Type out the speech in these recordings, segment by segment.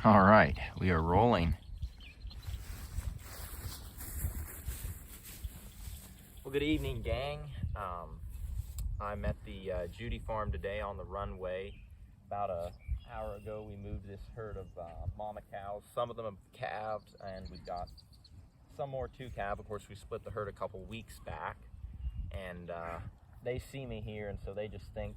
All right, we are rolling. Well, good evening, gang. I'm at the Judy farm today on the runway. About an hour ago, we moved this herd of mama cows. Some of them have calved, and we've got some more to calve. Of course, we split the herd a couple weeks back, and they see me here, and so they just think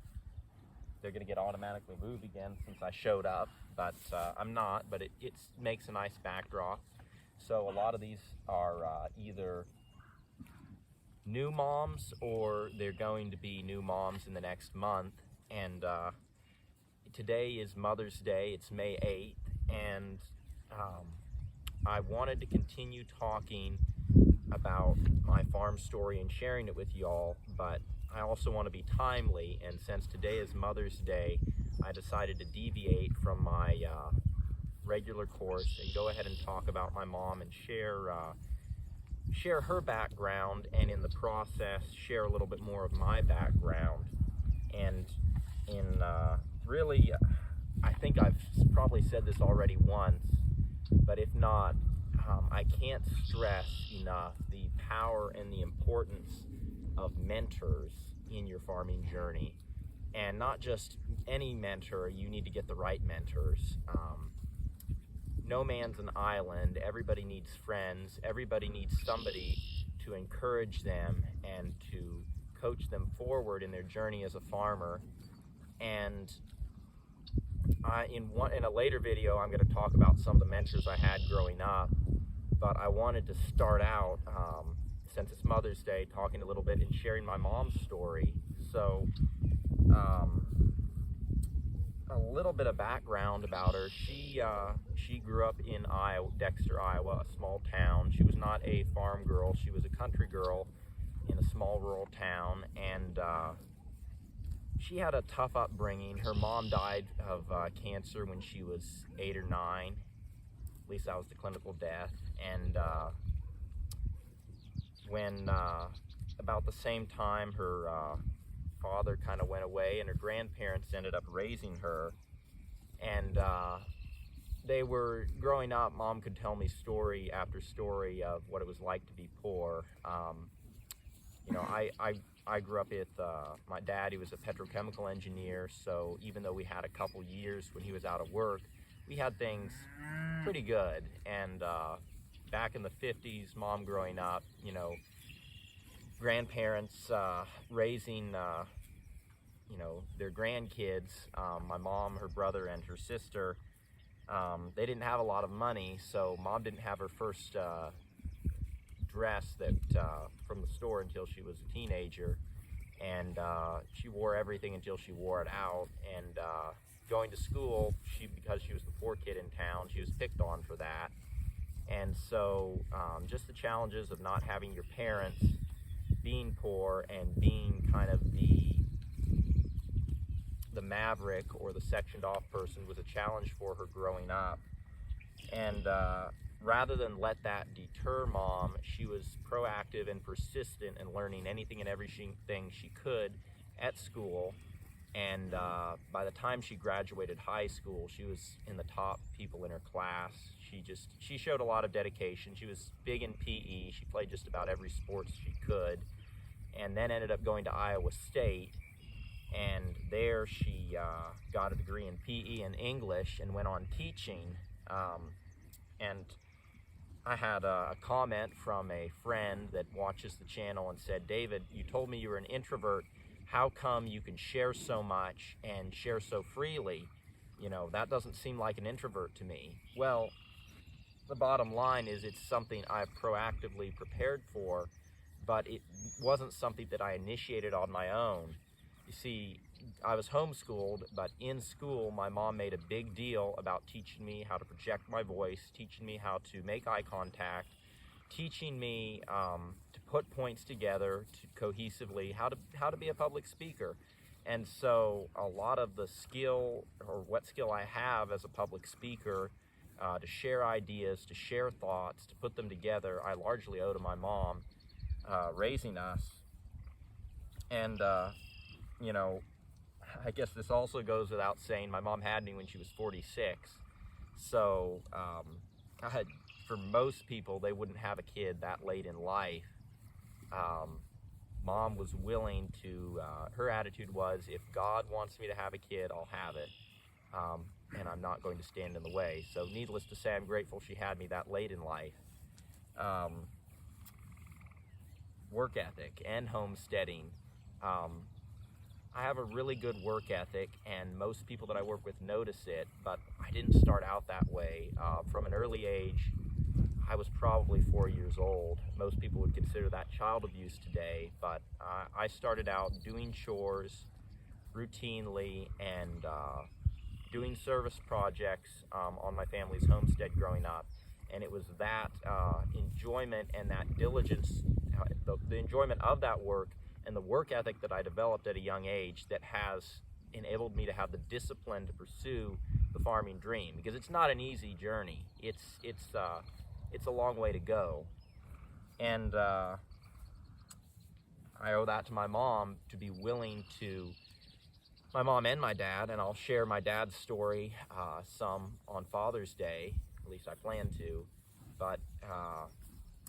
they're going to get automatically moved again since I showed up, but I'm not. But it makes a nice backdrop. So a lot of these are either new moms or they're going to be new moms in the next month. And today is Mother's Day. It's May 8th, and I wanted to continue talking about my farm story and sharing it with y'all, but I also want to be timely, and since today is Mother's Day, I decided to deviate from my regular course and go ahead and talk about my mom and share her background, and in the process share a little bit more of my background. And really, I think I've probably said this already once, but if not, I can't stress enough the power and the importance of mentors in your farming journey. And not just any mentor, you need to get the right mentors. No man's an island. Everybody needs friends. Everybody needs somebody to encourage them and to coach them forward in their journey as a farmer. And in a later video, I'm going to talk about some of the mentors I had growing up, but I wanted to start out, since it's Mother's Day, talking a little bit and sharing my mom's story. So a little bit of background about her. She grew up in Iowa, Dexter, Iowa, a small town. She was not a farm girl. She was a country girl in a small rural town, and she had a tough upbringing. Her mom died of cancer when she was 8 or 9. At least that was the clinical death. And when about the same time, her father kind of went away, and her grandparents ended up raising her. And they were growing up. Mom could tell me story after story of what it was like to be poor. I grew up with my dad. He was a petrochemical engineer, so even though we had a couple years when he was out of work, we had things pretty good. And back in the 50s, mom growing up, grandparents raising their grandkids, my mom, her brother, and her sister, they didn't have a lot of money, so mom didn't have her first dress that from the store until she was a teenager, and she wore everything until she wore it out. And going to school, because she was the poor kid in town, she was picked on for that. And so just the challenges of not having your parents, being poor, and being kind of the maverick or the sectioned off person was a challenge for her growing up. And rather than let that deter mom, she was proactive and persistent in learning anything and everything she could at school. And by the time she graduated high school, she was in the top people in her class. She showed a lot of dedication. She was big in PE. She played just about every sport she could, and then ended up going to Iowa State. And there she got a degree in PE and English and went on teaching. And I had a comment from a friend that watches the channel and said, "David, you told me you were an introvert. How come you can share so much and share so freely? That doesn't seem like an introvert to me." Well, the bottom line is it's something I've proactively prepared for, but it wasn't something that I initiated on my own. You see, I was homeschooled, but in school, my mom made a big deal about teaching me how to project my voice, teaching me how to make eye contact, teaching me to put points together cohesively, how to be a public speaker. And so a lot of the skill, or what skill I have as a public speaker, to share ideas, to share thoughts, to put them together, I largely owe to my mom raising us. And I guess this also goes without saying, my mom had me when she was 46. So for most people, they wouldn't have a kid that late in life. Mom was willing to, her attitude was, if God wants me to have a kid, I'll have it. And I'm not going to stand in the way. So needless to say, I'm grateful she had me that late in life. Work ethic and homesteading. I have a really good work ethic, and most people that I work with notice it, but I didn't start out that way. From an early age, I was probably 4 years old. Most people would consider that child abuse today, but I started out doing chores routinely and doing service projects on my family's homestead growing up. And it was that enjoyment and that diligence, the enjoyment of that work and the work ethic that I developed at a young age that has enabled me to have the discipline to pursue the farming dream, because it's not an easy journey. It's a long way to go. And I owe that to my mom, to be willing to, my mom and my dad, and I'll share my dad's story some on Father's Day, at least I plan to, but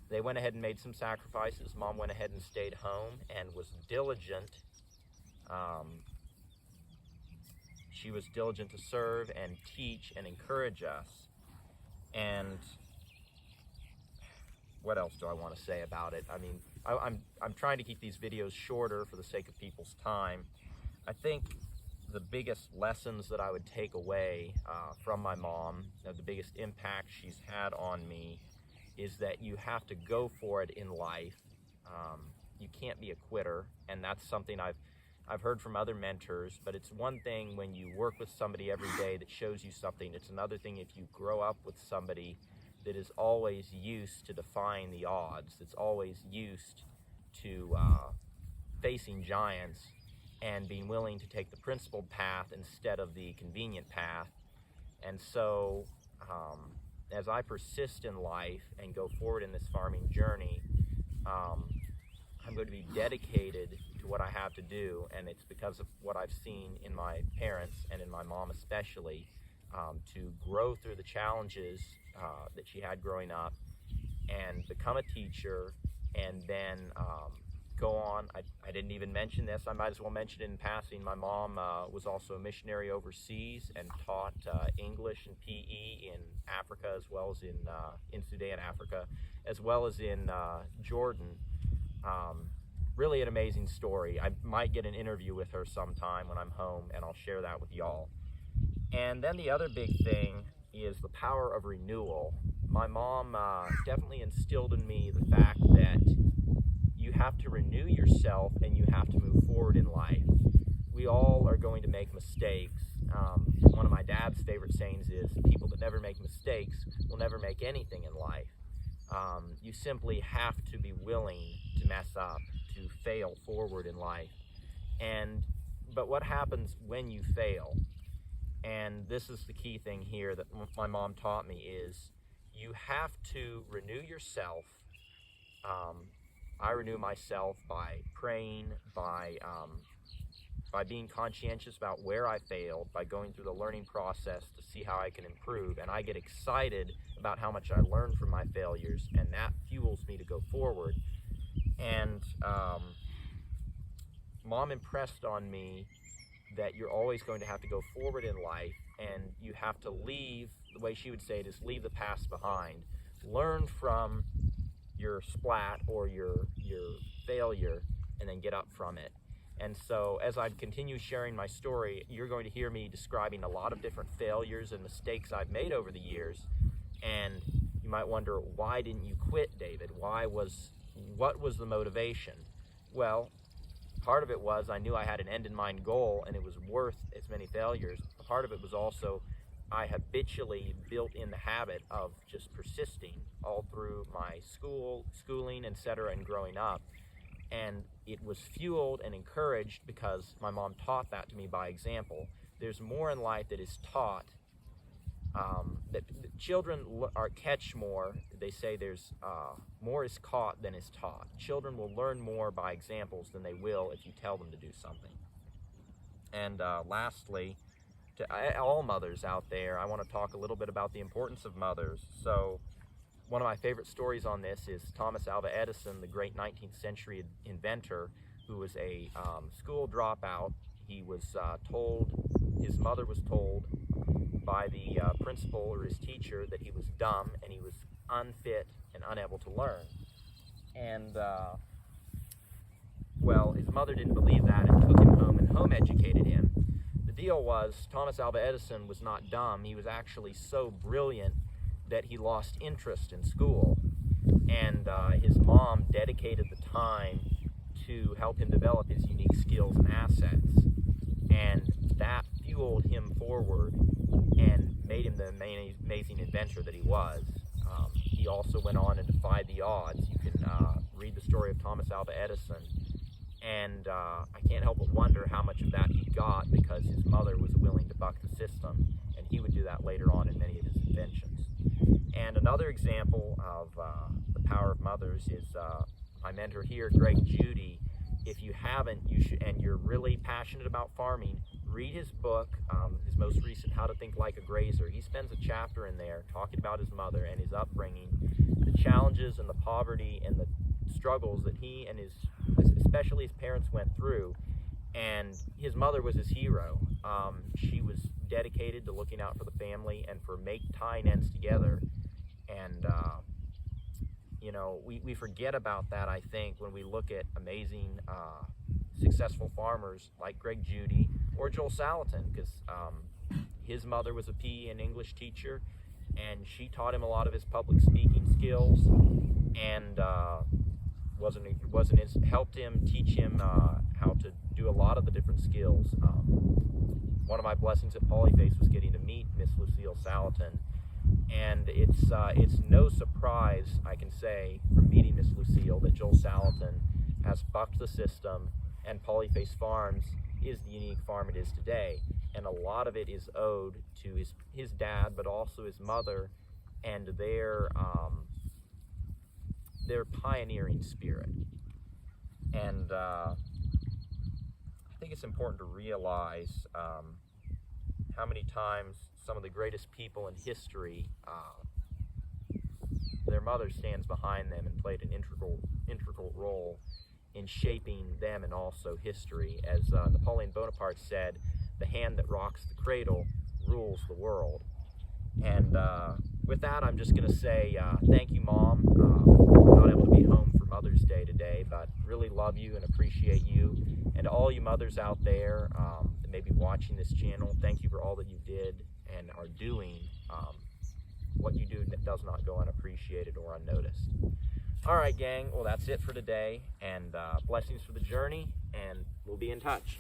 they went ahead and made some sacrifices. Mom went ahead and stayed home and was diligent. She was diligent to serve and teach and encourage us. And what else do I want to say about it? I mean, I'm trying to keep these videos shorter for the sake of people's time. I think the biggest lessons that I would take away from my mom, the biggest impact she's had on me, is that you have to go for it in life. You can't be a quitter, and that's something I've heard from other mentors. But it's one thing when you work with somebody every day that shows you something. It's another thing if you grow up with somebody that is always used to defying the odds, that's always used to facing giants and being willing to take the principled path instead of the convenient path. And so as I persist in life and go forward in this farming journey, I'm going to be dedicated to what I have to do, and it's because of what I've seen in my parents and in my mom especially, to grow through the challenges that she had growing up and become a teacher, and then go on. I didn't even mention this. I might as well mention it in passing. My mom was also a missionary overseas and taught English and PE in Africa, as well as in Sudan, Africa, as well as in Jordan. Really an amazing story. I might get an interview with her sometime when I'm home, and I'll share that with y'all. And then the other big thing is the power of renewal. My mom definitely instilled in me the fact that you have to renew yourself and you have to move forward in life. We all are going to make mistakes. One of my dad's favorite sayings is, people that never make mistakes will never make anything in life. You simply have to be willing to mess up, to fail forward in life. But what happens when you fail? And this is the key thing here that my mom taught me, is you have to renew yourself. I renew myself by praying, by being conscientious about where I failed, by going through the learning process to see how I can improve. And I get excited about how much I learn from my failures, and that fuels me to go forward. And Mom impressed on me that you're always going to have to go forward in life, and you have to leave, the way she would say it is, leave the past behind. Learn from your splat or your failure, and then get up from it. And so as I continue sharing my story, you're going to hear me describing a lot of different failures and mistakes I've made over the years. And you might wonder, why didn't you quit, David? What was the motivation? Well, part of it was I knew I had an end in mind goal, and it was worth as many failures. Part of it was also I habitually built in the habit of just persisting all through my schooling, etc., and growing up. And it was fueled and encouraged because my mom taught that to me by example. There's more in life that is taught, that children catch more. They say there's more is caught than is taught. Children will learn more by examples than they will if you tell them to do something. And lastly, to all mothers out there, I want to talk a little bit about the importance of mothers. So one of my favorite stories on this is Thomas Alva Edison, the great 19th century inventor, who was a school dropout. He was told, his mother was told by the principal or his teacher that he was dumb and he was unfit and unable to learn. And well, his mother didn't believe that and took him home and home educated him. The deal was, Thomas Alva Edison was not dumb. He was actually so brilliant that he lost interest in school. And his mom dedicated the time to help him develop his unique skills and assets. And that fueled him forward and made him the amazing inventor that he was. He also went on and defied the odds. You can read the story of Thomas Alva Edison, and I can't help but wonder how much of that he got because his mother was willing to buck the system, and he would do that later on in many of his inventions. And another example of the power of mothers is my mentor here, Greg Judy. If you haven't, you should, and you're really passionate about farming, read his book, his most recent, How to Think Like a Grazer. He spends a chapter in there talking about his mother and his upbringing, the challenges and the poverty and the struggles that he and especially his parents went through. And his mother was his hero. She was dedicated to looking out for the family and for tying ends together. And you know, we forget about that, I think, when we look at amazing, successful farmers like Greg Judy or Joel Salatin, because his mother was a PE and English teacher, and she taught him a lot of his public speaking skills, and helped him, teach him how to do a lot of the different skills. One of my blessings at Polyface was getting to meet Miss Lucille Salatin. And it's no surprise, I can say, from meeting Miss Lucille, that Joel Salatin has bucked the system, and Polyface Farms is the unique farm it is today. And a lot of it is owed to his dad, but also his mother, and their pioneering spirit. And I think it's important to realize how many times some of the greatest people in history, their mother stands behind them and played an integral role in shaping them and also history. As Napoleon Bonaparte said, the hand that rocks the cradle rules the world. And with that, I'm just going to say thank you, Mom. I'm not able to be home for Mother's Day today, but really love you and appreciate you. And to all you mothers out there that may be watching this channel, thank you for all that you did and are doing. What you do that does not go unappreciated or unnoticed. All right, gang. Well, that's it for today. And blessings for the journey, and we'll be in touch.